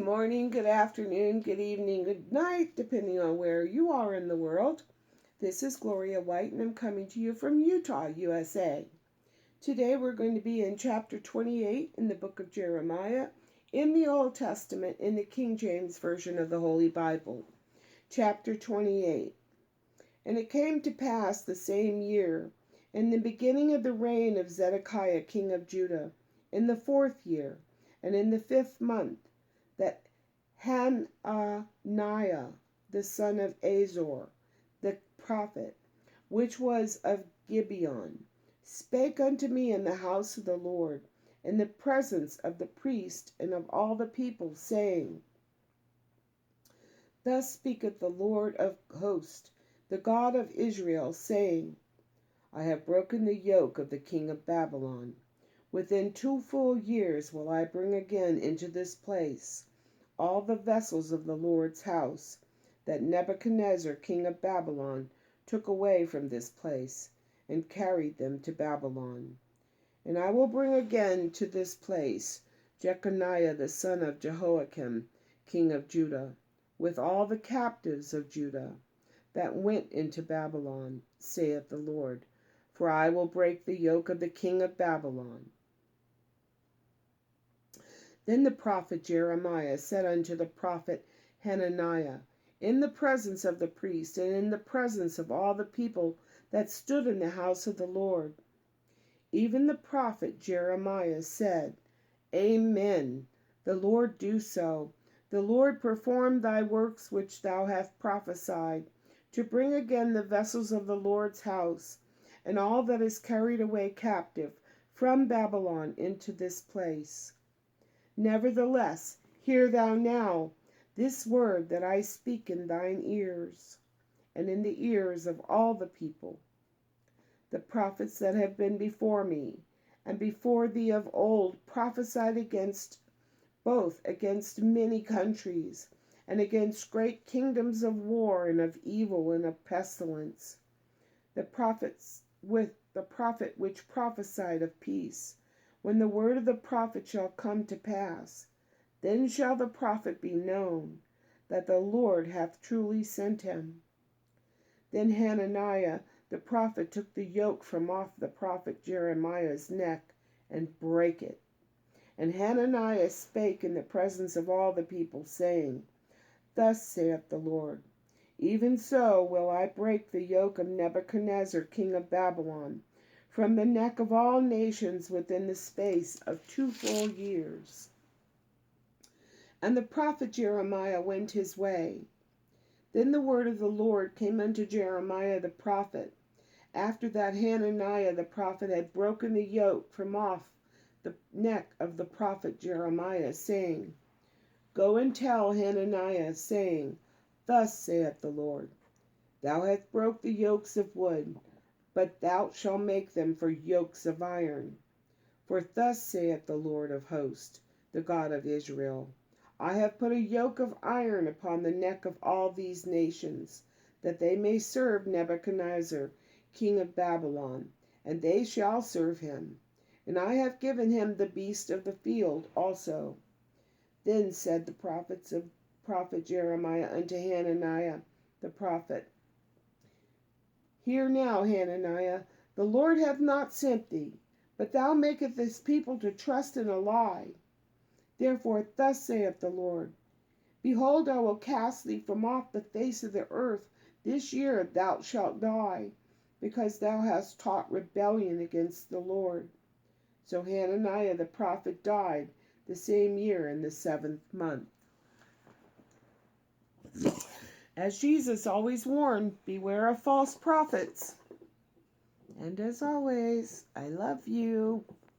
morning, good afternoon, good evening, good night, depending on where you are in the world. This is Gloria White, and I'm coming to you from Utah, USA. Today we're going to be in chapter 28 in the book of Jeremiah in the Old Testament in the King James Version of the Holy Bible. Chapter 28. And it came to pass the same year, in the beginning of the reign of Zedekiah king of Judah, in the 4th year, and in the 5th month, that Hananiah, the son of Azor, the prophet, which was of Gibeon, spake unto me in the house of the Lord, in the presence of the priest and of all the people, saying, Thus speaketh the Lord of hosts, the God of Israel, saying, I have broken the yoke of the king of Babylon. Within 2 full years will I bring again into this place all the vessels of the Lord's house that Nebuchadnezzar king of Babylon took away from this place, and carried them to Babylon. And I will bring again to this place Jeconiah the son of Jehoiakim king of Judah, with all the captives of Judah that went into Babylon, saith the Lord, for I will break the yoke of the king of Babylon. Then the prophet Jeremiah said unto the prophet Hananiah, in the presence of the priest, and in the presence of all the people that stood in the house of the Lord, even the prophet Jeremiah said, Amen. The Lord do so. The Lord perform thy works which thou hast prophesied, to bring again the vessels of the Lord's house, and all that is carried away captive from Babylon into this place. Nevertheless, hear thou now this word that I speak in thine ears, and in the ears of all the people. The prophets that have been before me, and before thee of old, prophesied both against many countries, and against great kingdoms of war, and of evil, and of pestilence. The prophet which prophesied of peace, when the word of the prophet shall come to pass, then shall the prophet be known, that the Lord hath truly sent him. Then Hananiah the prophet took the yoke from off the prophet Jeremiah's neck, and brake it. And Hananiah spake in the presence of all the people, saying, Thus saith the Lord, even so will I break the yoke of Nebuchadnezzar king of Babylon from the neck of all nations within the space of 2 full years. And the prophet Jeremiah went his way. Then the word of the Lord came unto Jeremiah the prophet, after that Hananiah the prophet had broken the yoke from off the neck of the prophet Jeremiah, saying, Go and tell Hananiah, saying, Thus saith the Lord, Thou hast broke the yokes of wood, but thou shalt make them for yokes of iron. For thus saith the Lord of hosts, the God of Israel, I have put a yoke of iron upon the neck of all these nations, that they may serve Nebuchadnezzar, king of Babylon, and they shall serve him. And I have given him the beast of the field also. Then said the prophet Jeremiah unto Hananiah the prophet, Hear now, Hananiah, the Lord hath not sent thee, but thou makest this people to trust in a lie. Therefore thus saith the Lord, Behold, I will cast thee from off the face of the earth. This year thou shalt die, because thou hast taught rebellion against the Lord. So Hananiah the prophet died the same year in the 7th month. As Jesus always warned, beware of false prophets. And as always, I love you.